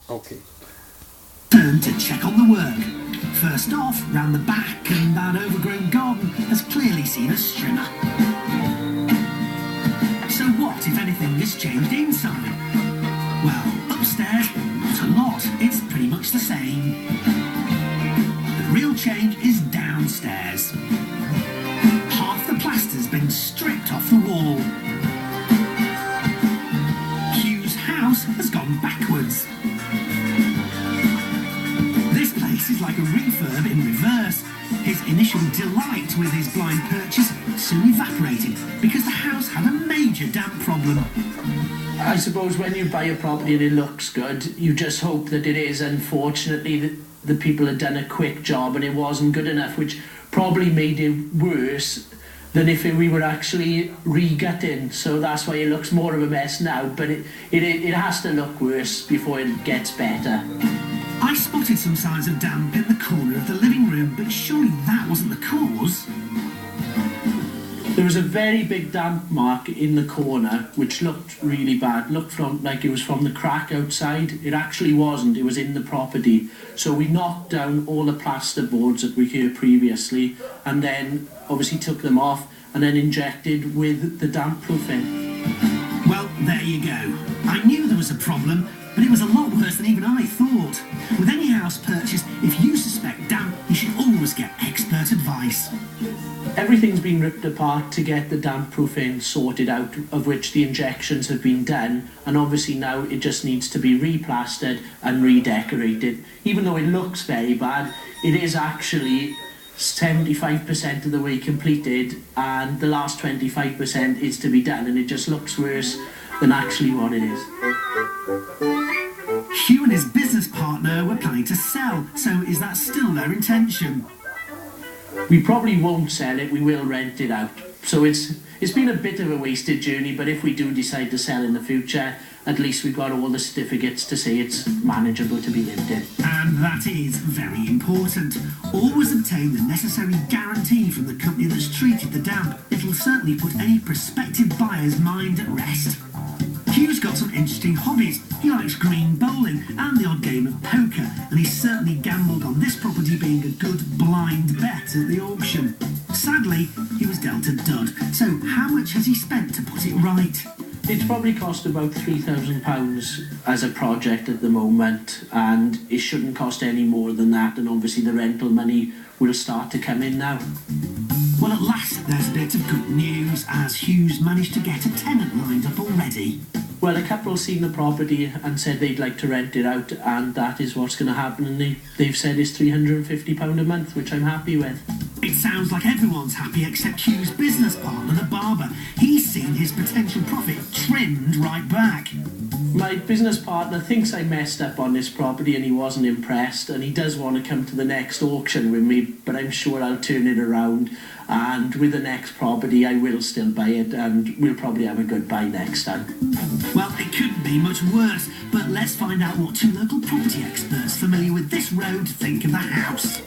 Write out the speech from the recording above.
Okay. Turn to check on the work. First off, round the back, and that overgrown garden has clearly seen a strimmer. So what, if anything, has changed inside? Well, upstairs, not a lot. It's pretty much the same. The real change is downstairs. Half the plaster's been stripped off the wall. Hugh's house has gone backwards. This place is like a refurb in reverse. His initial delight with his blind purchase soon evaporated because the house had a major damp problem. I suppose when you buy a property and it looks good, you just hope that it is. Unfortunately, the people had done a quick job and it wasn't good enough, which probably made it worse than if we were actually re-gutting. So that's why it looks more of a mess now, but it has to look worse before it gets better. I spotted some signs of damp in the corner of the living room, but surely that wasn't the cause. There was a very big damp mark in the corner, which looked really bad. Looked like it was from the crack outside. It actually wasn't. It was in the property. So we knocked down all the plaster boards that were here previously, and then obviously took them off, and then injected with the damp proofing. Well, there you go. I knew there was a problem, but it was a lot worse than even I thought. With any house purchase, if you suspect damp, you should always get expert advice. Everything's been ripped apart to get the damp proofing sorted out, of which the injections have been done, and obviously now it just needs to be replastered and redecorated. Even though it looks very bad, it is actually 75% of the way completed, and the last 25% is to be done, and it just looks worse than actually what it is. Hugh and his business partner were planning to sell, so is that still their intention? We probably won't sell it, we will rent it out. So it's been a bit of a wasted journey, but if we do decide to sell in the future, at least we've got all the certificates to say it's manageable to be lived in. And that is very important. Always obtain the necessary guarantee from the company that's treated the damp. It'll certainly put any prospective buyer's mind at rest. Hugh's got some interesting hobbies. He likes green bowling and the odd game of poker, and he's certainly gambled on this property being a good blind bet at the auction. Sadly, he was dealt a dud, so how much has he spent to put it right? It's probably cost about £3,000 as a project at the moment, and it shouldn't cost any more than that, and obviously the rental money will start to come in now. Well, at last there's a bit of good news, as Hugh's managed to get a tenant lined up already. Well, a couple seen the property and said they'd like to rent it out, and that is what's going to happen, and they've said it's £350 a month, which I'm happy with. It sounds like everyone's happy except Hugh's business partner, the barber. He's seen his potential profit trimmed right back. My business partner thinks I messed up on this property and he wasn't impressed, and he does want to come to the next auction with me, but I'm sure I'll turn it around, and with the next property I will still buy it, and we'll probably have a good buy next time. Well, it couldn't be much worse, but let's find out what two local property experts familiar with this road think of the house.